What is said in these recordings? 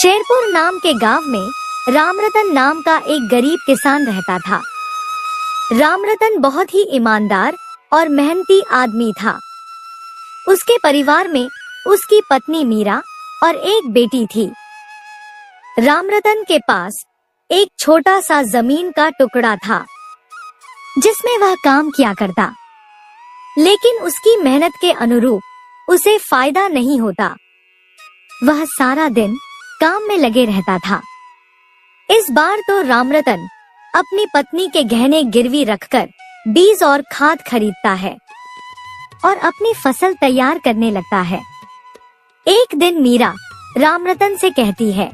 शेरपुर नाम के गांव में रामरतन नाम का एक गरीब किसान रहता था। रामरतन बहुत ही ईमानदार और मेहनती आदमी था। उसके परिवार में उसकी पत्नी मीरा और एक बेटी थी। रामरतन के पास एक छोटा सा जमीन का टुकड़ा था जिसमें वह काम किया करता, लेकिन उसकी मेहनत के अनुरूप उसे फायदा नहीं होता। वह सारा दिन काम में लगे रहता था। इस बार तो रामरतन अपनी पत्नी के गहने गिरवी रखकर बीज और खाद खरीदता है और अपनी फसल तैयार करने लगता है। एक दिन मीरा रामरतन से कहती है,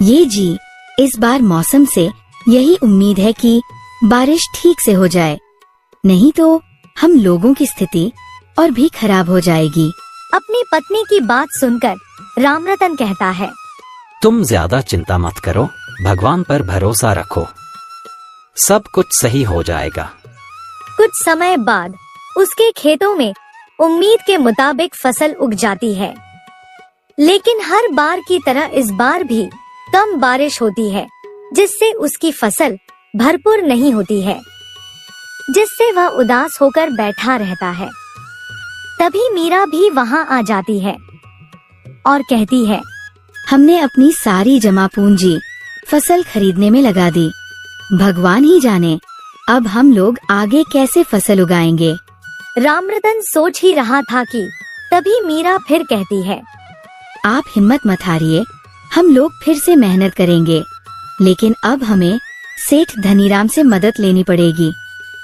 ये जी, इस बार मौसम से यही उम्मीद है कि बारिश ठीक से हो जाए, नहीं तो हम लोगों की स्थिति और भी खराब हो जाएगी। अपनी पत्नी की बात सुनकर रामरतन कहता है, तुम ज्यादा चिंता मत करो, भगवान पर भरोसा रखो, सब कुछ सही हो जाएगा। कुछ समय बाद उसके खेतों में उम्मीद के मुताबिक फसल उग जाती है, लेकिन हर बार की तरह इस बार भी कम बारिश होती है, जिससे उसकी फसल भरपूर नहीं होती है, जिससे वह उदास होकर बैठा रहता है। तभी मीरा भी वहां आ जाती है और कहती है, हमने अपनी सारी जमा पूंजी फसल खरीदने में लगा दी। भगवान ही जाने अब हम लोग आगे कैसे फसल उगाएंगे। रामरतन सोच ही रहा था कि तभी मीरा फिर कहती है, आप हिम्मत मत हारिए, हम लोग फिर से मेहनत करेंगे, लेकिन अब हमें सेठ धनीराम से मदद लेनी पड़ेगी,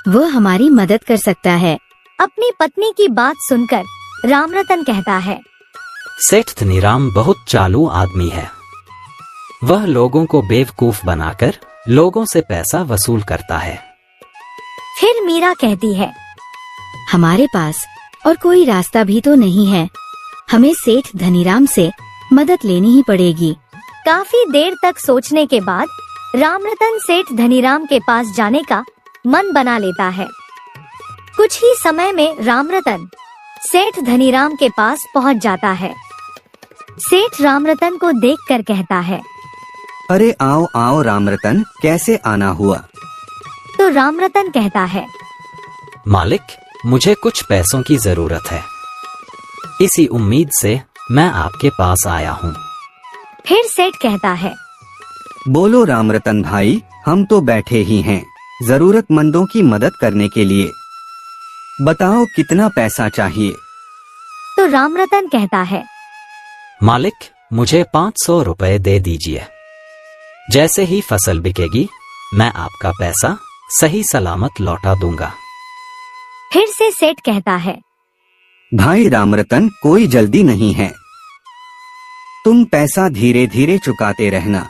वह हमारी मदद कर सकता है। अपनी पत्नी की बात सुनकर रामरतन कहता है, सेठ धनीराम बहुत चालू आदमी है, वह लोगों को बेवकूफ बनाकर लोगों से पैसा वसूल करता है। फिर मीरा कहती है, हमारे पास और कोई रास्ता भी तो नहीं है, हमें सेठ धनीराम से मदद लेनी ही पड़ेगी। काफी देर तक सोचने के बाद रामरतन सेठ धनीराम के पास जाने का मन बना लेता है। कुछ ही समय में रामरतन सेठ धनीराम के पास पहुंच जाता है। सेठ रामरतन को देखकर कहता है, अरे आओ आओ रामरतन, कैसे आना हुआ? तो रामरतन कहता है, मालिक, मुझे कुछ पैसों की जरूरत है, इसी उम्मीद से मैं आपके पास आया हूँ। फिर सेठ कहता है, बोलो रामरतन भाई, हम तो बैठे ही हैं जरूरतमंदों की मदद करने के लिए, बताओ कितना पैसा चाहिए? तो रामरतन कहता है, मालिक, मुझे 500 रुपए दे दीजिए, जैसे ही फसल बिकेगी मैं आपका पैसा सही सलामत लौटा दूंगा। फिर से सेठ कहता है, भाई रामरतन, कोई जल्दी नहीं है, तुम पैसा धीरे धीरे चुकाते रहना,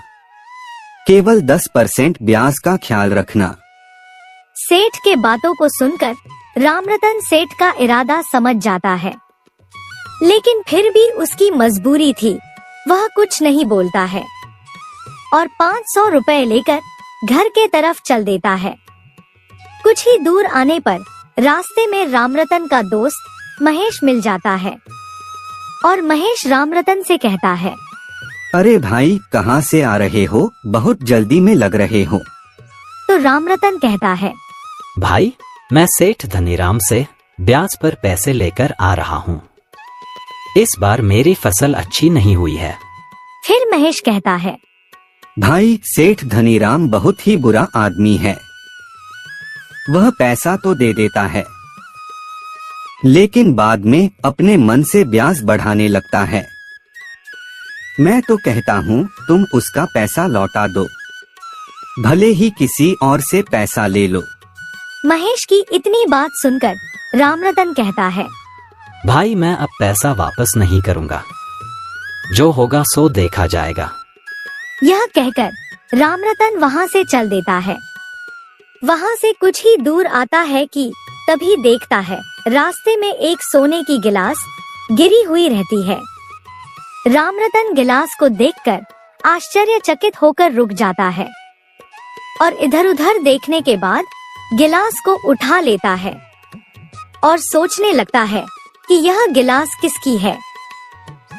केवल 10% ब्याज का ख्याल रखना। सेठ के बातों को सुनकर रामरतन सेठ का इरादा समझ जाता है, लेकिन फिर भी उसकी मजबूरी थी, वह कुछ नहीं बोलता है और 500 रुपए लेकर घर के तरफ चल देता है। कुछ ही दूर आने पर रास्ते में रामरतन का दोस्त महेश मिल जाता है और महेश रामरतन से कहता है, अरे भाई, कहाँ से आ रहे हो? बहुत जल्दी में लग रहे हो। तो रामरतन कहता है, भाई, मैं सेठ धनीराम से ब्याज पर पैसे लेकर आ रहा हूँ, इस बार मेरी फसल अच्छी नहीं हुई है। फिर महेश कहता है, भाई, सेठ धनीराम बहुत ही बुरा आदमी है, वह पैसा तो दे देता है, लेकिन बाद में अपने मन से ब्याज बढ़ाने लगता है। मैं तो कहता हूँ तुम उसका पैसा लौटा दो, भले ही किसी और से पैसा ले लो। महेश की इतनी बात सुनकर रामरतन कहता है, भाई, मैं अब पैसा वापस नहीं करूँगा, जो होगा सो देखा जाएगा। यह कहकर रामरतन वहाँ से चल देता है। वहाँ से कुछ ही दूर आता है कि तभी देखता है रास्ते में एक सोने की गिलास गिरी हुई रहती है। रामरतन गिलास को देखकर आश्चर्यचकित होकर रुक जाता है और इधर-उधर देखने के बाद गिलास को उठा लेता है और सोचने लगता है कि यह गिलास किसकी है।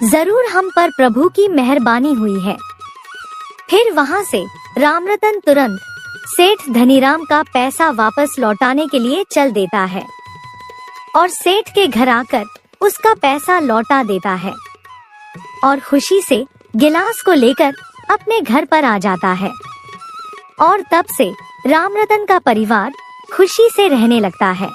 जरूर हम पर प्रभु की मेहरबानी हुई है। फिर वहाँ से रामरतन तुरंत सेठ धनीराम का पैसा वापस लौटाने के लिए चल देता है और सेठ के घर आकर उसका पैसा लौटा देता है और खुशी से गिलास को लेकर अपने घर पर आ जाता है। और तब से रामरतन का परिवार खुशी से रहने लगता है।